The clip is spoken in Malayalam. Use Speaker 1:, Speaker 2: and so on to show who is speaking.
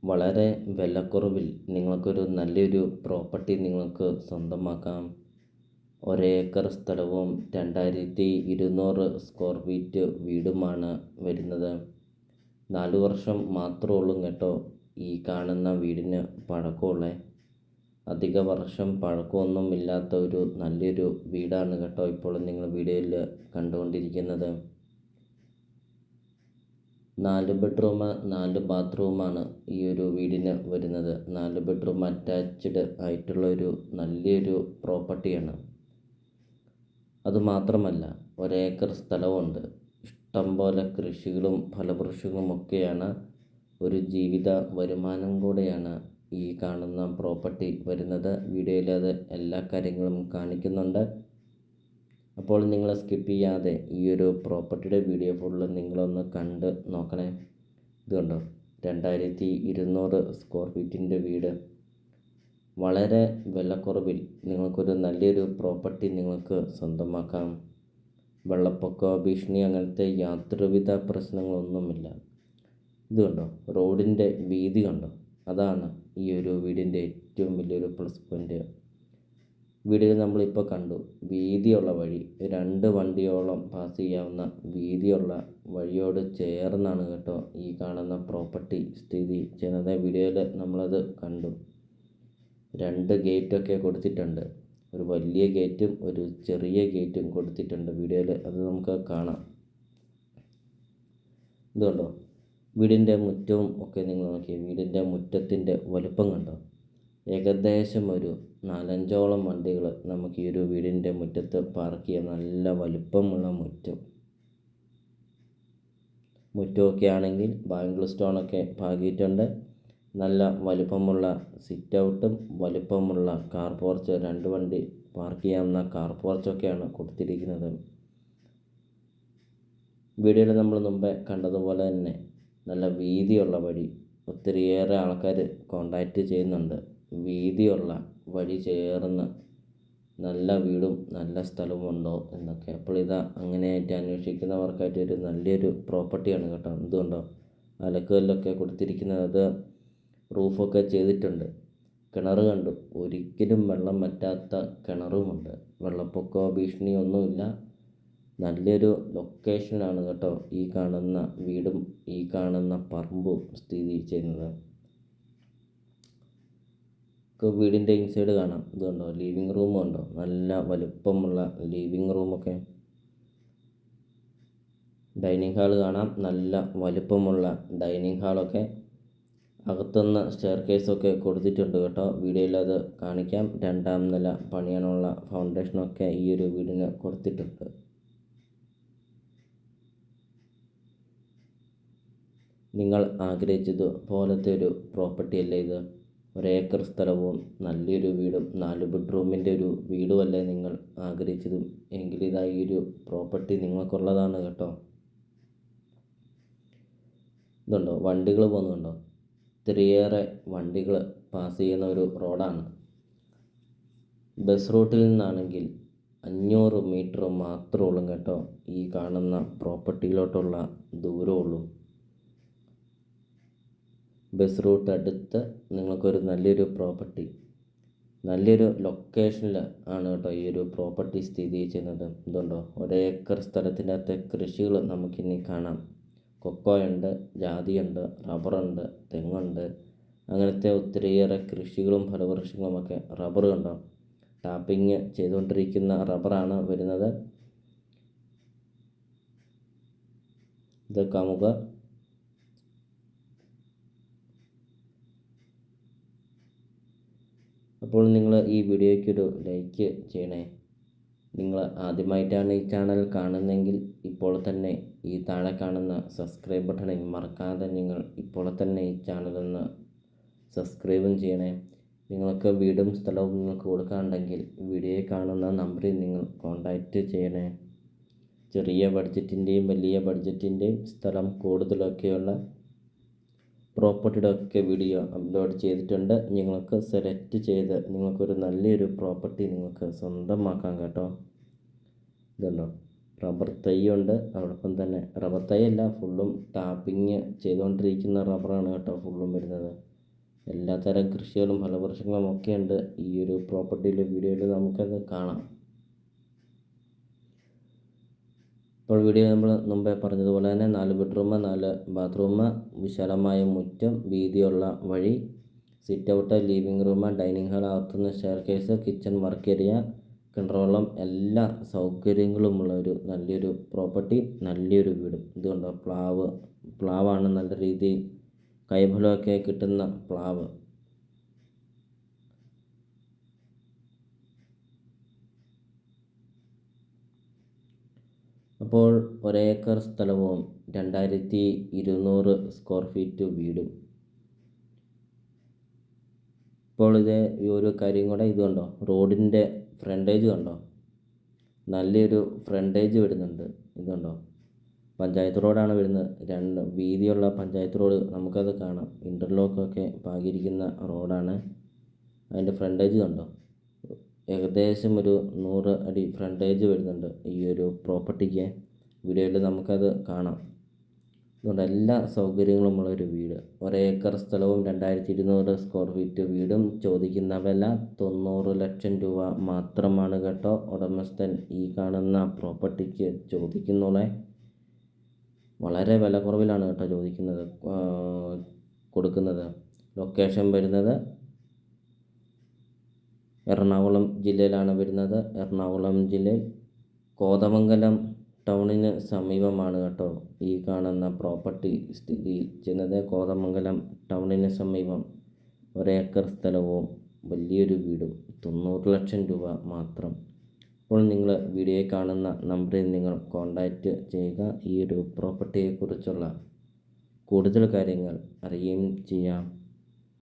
Speaker 1: വളരെ വിലക്കുറവിൽ നിങ്ങൾക്കൊരു നല്ലൊരു പ്രോപ്പർട്ടി നിങ്ങൾക്ക് സ്വന്തമാക്കാം. ഒരേക്കർ സ്ഥലവും 2200 സ്ക്വയർ ഫീറ്റ് വീടുമാണ് വരുന്നത്. 4 വർഷം മാത്രമേ ഉള്ളൂ കേട്ടോ ഈ കാണുന്ന വീടിന് പഴക്കമുള്ളേ. അധിക വർഷം പഴക്കമൊന്നും ഇല്ലാത്ത ഒരു നല്ലൊരു വീടാണ് കേട്ടോ ഇപ്പോൾ നിങ്ങൾ വീഡിയോയിൽ കണ്ടുകൊണ്ടിരിക്കുന്നത്. 4 ബെഡ്റൂം 4 ബാത്റൂമാണ് ഈ ഒരു വീടിന് വരുന്നത്. 4 ബെഡ്റൂം അറ്റാച്ച്ഡ് ആയിട്ടുള്ള ഒരു നല്ലൊരു പ്രോപ്പർട്ടിയാണ്. അതുമാത്രമല്ല, ഒരേക്കർ സ്ഥലമുണ്ട്. ഇഷ്ടംപോലെ കൃഷികളും ഫലവൃക്ഷങ്ങളും ഒക്കെയാണ്. ഒരു ജീവിത വരുമാനം കൂടെയാണ് ഈ കാണുന്ന പ്രോപ്പർട്ടി വരുന്നത്. വീഡിയോയിൽ അത് എല്ലാ കാര്യങ്ങളും കാണിക്കുന്നുണ്ട്. അപ്പോൾ നിങ്ങൾ സ്കിപ്പ് ചെയ്യാതെ ഈ ഒരു പ്രോപ്പർട്ടിയുടെ വീഡിയോ ഫുള്ള് നിങ്ങളൊന്ന് കണ്ട് നോക്കണേ. ഇത് കണ്ടോ, 2200 സ്ക്വയർ ഫീറ്റിൻ്റെ വീട്. വളരെ വിലക്കുറവിൽ നിങ്ങൾക്കൊരു നല്ലൊരു പ്രോപ്പർട്ടി നിങ്ങൾക്ക് സ്വന്തമാക്കാം. വെള്ളപ്പൊക്ക ഭീഷണി അങ്ങനത്തെ യാതൊരുവിധ പ്രശ്നങ്ങളൊന്നുമില്ല. ഇത് കണ്ടോ, റോഡിൻ്റെ വീതി കണ്ടോ, അതാണ് ഈ ഒരു വീടിൻ്റെ ഏറ്റവും വലിയൊരു പ്ലസ് പോയിൻ്റ്. വീഡിയോയിൽ നമ്മളിപ്പോൾ കണ്ടു, വീതിയുള്ള വഴി, 2 വണ്ടിയോളം പാസ് ചെയ്യാവുന്ന വീതിയുള്ള വഴിയോട് ചേർന്നാണ് കേട്ടോ ഈ കാണുന്ന പ്രോപ്പർട്ടി സ്ഥിതി ചെയ്യുന്നത്. വീഡിയോയിൽ നമ്മളത് കണ്ടു. 2 ഗേറ്റൊക്കെ കൊടുത്തിട്ടുണ്ട്. ഒരു വലിയ ഗേറ്റും ഒരു ചെറിയ ഗേറ്റും കൊടുത്തിട്ടുണ്ട്. വീഡിയോയിൽ അത് നമുക്ക് കാണാം. ഇതുകൊണ്ടോ, വീടിൻ്റെ മുറ്റവും ഒക്കെ നിങ്ങൾ നോക്കിയേ. വീടിൻ്റെ മുറ്റത്തിൻ്റെ വലുപ്പം കണ്ടോ. ഏകദേശം ഒരു 4-5ഓളം വണ്ടികൾ നമുക്ക് ഈ ഒരു വീടിൻ്റെ മുറ്റത്ത് പാർക്ക് ചെയ്യാം. നല്ല വലുപ്പമുള്ള മുറ്റമൊക്കെ ആണെങ്കിൽ ബാംഗിൾ സ്റ്റോണൊക്കെ പാകിയിട്ടുണ്ട്. നല്ല വലുപ്പമുള്ള സിറ്റ് ഔട്ടും വലുപ്പമുള്ള കാർ പോർച്ച്, 2 വണ്ടി പാർക്ക് ചെയ്യാവുന്ന കാർ പോർച്ചൊക്കെയാണ് കൊടുത്തിരിക്കുന്നത്. വീഡിയോയിൽ നമ്മൾ മുമ്പേ കണ്ടതുപോലെ തന്നെ നല്ല വീതിയുള്ള വഴി. ഒത്തിരിയേറെ ആൾക്കാർ കോണ്ടാക്റ്റ് ചെയ്യുന്നുണ്ട്. വീതിയുള്ള വഴി ചേർന്ന് നല്ല വീടും നല്ല സ്ഥലവും ഉണ്ടോ എന്നൊക്കെ. അപ്പോൾ ഇതാ അങ്ങനെയായിട്ട് അന്വേഷിക്കുന്നവർക്കായിട്ട് ഒരു നല്ലൊരു പ്രോപ്പർട്ടിയാണ് കേട്ടോ. എന്തുകൊണ്ടോ, അലക്കുകല്ലൊക്കെ കൊടുത്തിരിക്കുന്നത്. അത് റൂഫൊക്കെ ചെയ്തിട്ടുണ്ട്. കിണർ കണ്ടു, ഒരിക്കലും വെള്ളം വറ്റാത്ത കിണറുമുണ്ട്. വെള്ളപ്പൊക്ക ഭീഷണിയൊന്നുമില്ല. നല്ലൊരു ലൊക്കേഷനാണ് കേട്ടോ ഈ കാണുന്ന വീടും ഈ കാണുന്ന പറമ്പും സ്ഥിതി ചെയ്യുന്നത്. വീടിൻ്റെ ഇൻസൈഡ് കാണാം. ഇത് കണ്ടോ, ലിവിങ് റൂം കണ്ടോ, നല്ല വലുപ്പമുള്ള ലിവിങ് റൂമൊക്കെ. ഡൈനിങ് ഹാൾ കാണാം, നല്ല വലുപ്പമുള്ള ഡൈനിങ് ഹാളൊക്കെ. അകത്തുനിന്ന് സ്റ്റെയർ കേസൊക്കെ കൊടുത്തിട്ടുണ്ട് കേട്ടോ. വീഡിയോയിൽ അത് കാണിക്കാം. 2ാം നില പണിയാനുള്ള ഫൗണ്ടേഷനൊക്കെ ഈ ഒരു വീടിന് കൊടുത്തിട്ടുണ്ട്. നിങ്ങൾ ആഗ്രഹിച്ചത് പോലത്തെ ഒരു പ്രോപ്പർട്ടി അല്ലേ ഇത്? ഒരേക്കർ സ്ഥലവും നല്ലൊരു വീടും 4 ബെഡ്റൂമിൻ്റെ ഒരു വീടുമല്ലേ നിങ്ങൾ ആഗ്രഹിച്ചതും? എങ്കിൽ ഇതാ ഈ ഒരു പ്രോപ്പർട്ടി നിങ്ങൾക്കുള്ളതാണ് കേട്ടോ. ഇതുണ്ടോ, വണ്ടികൾ പോകുന്നുണ്ടോ, ഒത്തിരിയേറെ വണ്ടികൾ പാസ് ചെയ്യുന്ന ഒരു റോഡാണ്. ബസ് റൂട്ടിൽ നിന്നാണെങ്കിൽ 500 മീറ്റർ മാത്രമേ ഉള്ളൂ കേട്ടോ ഈ കാണുന്ന പ്രോപ്പർട്ടിയിലോട്ടുള്ള ദൂരമുള്ളൂ. ബസ് റൂട്ട് അടുത്ത് നിങ്ങൾക്കൊരു നല്ലൊരു പ്രോപ്പർട്ടി, നല്ലൊരു ലൊക്കേഷനിൽ ആണ് കേട്ടോ ഈ ഒരു പ്രോപ്പർട്ടി സ്ഥിതി ചെയ്യുന്നത്. ഇതുണ്ടോ, ഒരേക്കർ സ്ഥലത്തിനകത്ത് കൃഷികൾ നമുക്കിനി കാണാം. കൊക്കോയുണ്ട്, ജാതിയുണ്ട്, റബ്ബറുണ്ട്, തെങ്ങുണ്ട്. അങ്ങനത്തെ ഒത്തിരിയേറെ കൃഷികളും ഫലവൃക്ഷങ്ങളുമൊക്കെ. റബ്ബർ കണ്ടോ, ടാപ്പിങ് ചെയ്തുകൊണ്ടിരിക്കുന്ന റബ്ബറാണ് വരുന്നത്. ഇത് കമുക. അപ്പോൾ നിങ്ങൾ ഈ വീഡിയോയ്ക്കൊരു ലൈക്ക് ചെയ്യണേ. നിങ്ങൾ ആദ്യമായിട്ടാണ് ഈ ചാനൽ കാണുന്നതെങ്കിൽ ഇപ്പോൾ തന്നെ ഈ താഴെ കാണുന്ന സബ്സ്ക്രൈബ് ബട്ടണിൽ മറക്കാതെ നിങ്ങൾ ഇപ്പോൾ തന്നെ ഈ ചാനലൊന്ന് സബ്സ്ക്രൈബും ചെയ്യണേ. നിങ്ങൾക്ക് വീടും സ്ഥലവും നിങ്ങൾക്ക് കൊടുക്കാനുണ്ടെങ്കിൽ വീഡിയോയിൽ കാണുന്ന നമ്പറിൽ നിങ്ങൾ കോൺടാക്റ്റ് ചെയ്യണേ. ചെറിയ ബഡ്ജറ്റിൻ്റെയും വലിയ ബഡ്ജറ്റിൻ്റെയും സ്ഥലം കൂടുതലൊക്കെയുള്ള പ്രോപ്പർട്ടിയുടെ ഒക്കെ വീഡിയോ അപ്ലോഡ് ചെയ്തിട്ടുണ്ട്. നിങ്ങൾക്ക് സെലക്ട് ചെയ്ത് നിങ്ങൾക്കൊരു നല്ലൊരു പ്രോപ്പർട്ടി നിങ്ങൾക്ക് സ്വന്തമാക്കാം കേട്ടോ. ഇതുണ്ടോ, റബ്ബർ തൈയുണ്ട്. അതോടൊപ്പം തന്നെ റബ്ബർ തൈയല്ല, ഫുള്ളും ടാപ്പിങ് ചെയ്തുകൊണ്ടിരിക്കുന്ന റബ്ബറാണ് കേട്ടോ ഫുള്ളും വരുന്നത്. എല്ലാത്തരം കൃഷികളും ഫലവൃക്ഷങ്ങളും ഒക്കെ ഉണ്ട് ഈ ഒരു പ്രോപ്പർട്ടിയിലെ വീഡിയോയിൽ നമുക്കത് കാണാം. ഇപ്പോൾ വീഡിയോ നമ്മൾ മുമ്പേ പറഞ്ഞതുപോലെ തന്നെ 4 ബെഡ്റൂം 4 ബാത്റൂം, വിശാലമായ മുറ്റം, വീതിയുള്ള വഴി, sit out, living room, dining hall, അകത്തുനിന്ന് സ്റ്റെയർകേസ്, കിച്ചൺ, വർക്ക് ഏരിയ, കിണറോളം എല്ലാ സൗകര്യങ്ങളുമുള്ള ഒരു നല്ലൊരു പ്രോപ്പർട്ടി, നല്ലൊരു വീടും. ഇതുകൊണ്ടോ പ്ലാവാണ്, നല്ല രീതിയിൽ കൈഫലമൊക്കെ കിട്ടുന്ന പ്ലാവ്. അപ്പോൾ 1 ഏക്കർ സ്ഥലവും 2200 സ്ക്വയർ ഫീറ്റ് വീടും. ഇപ്പോൾ ഈ ഒരു കാര്യം കൂടെ ഇത് കണ്ടോ, റോഡിൻ്റെ ഫ്രണ്ടേജ് കണ്ടോ, നല്ലൊരു ഫ്രണ്ടേജ് വരുന്നുണ്ട്. ഇതുണ്ടോ, പഞ്ചായത്ത് റോഡാണ് വരുന്നത്, വീതിയുള്ള പഞ്ചായത്ത് റോഡ്, നമുക്കത് കാണാം. ഇൻ്റർലോക്കൊക്കെ പാകിയിരിക്കുന്ന റോഡാണ്. അതിൻ്റെ ഫ്രണ്ടേജ് കണ്ടോ, ഏകദേശം ഒരു 100 അടി ഫ്രണ്ടേജ് വരുന്നുണ്ട് ഈ ഒരു പ്രോപ്പർട്ടിക്ക്. വീഡിയോയിൽ നമുക്കത് കാണാം. അതുകൊണ്ട് എല്ലാ സൗകര്യങ്ങളുമുള്ള ഒരു വീട്, 1 ഏക്കർ സ്ഥലവും 2200 സ്ക്വയർ ഫീറ്റ് വീടും. ചോദിക്കുന്ന വില 90 ലക്ഷം രൂപ മാത്രമാണ് കേട്ടോ. ഉടമസ്ഥൻ ഈ കാണുന്ന പ്രോപ്പർട്ടിക്ക് ചോദിക്കുന്നോളെ വളരെ വില കുറവിലാണ് കേട്ടോ കൊടുക്കുന്നത്. ലൊക്കേഷൻ വരുന്നത് എറണാകുളം ജില്ലയിലാണ് വരുന്നത്. എറണാകുളം ജില്ലയിൽ കോതമംഗലം ടൗണിന് സമീപമാണ് കേട്ടോ ഈ കാണുന്ന പ്രോപ്പർട്ടി സ്ഥിതി ചെയ്യുന്നത്. കോതമംഗലം ടൗണിന് സമീപം 1 ഏക്കർ സ്ഥലവും വലിയൊരു വീടും, 90 ലക്ഷം രൂപ മാത്രം. അപ്പോൾ നിങ്ങൾ വീഡിയോയിൽ കാണുന്ന നമ്പറിൽ നിങ്ങൾ കോൺടാക്റ്റ് ചെയ്യുക. ഈ ഒരു പ്രോപ്പർട്ടിയെക്കുറിച്ചുള്ള കൂടുതൽ കാര്യങ്ങൾ അറിയുകയും ചെയ്യാം.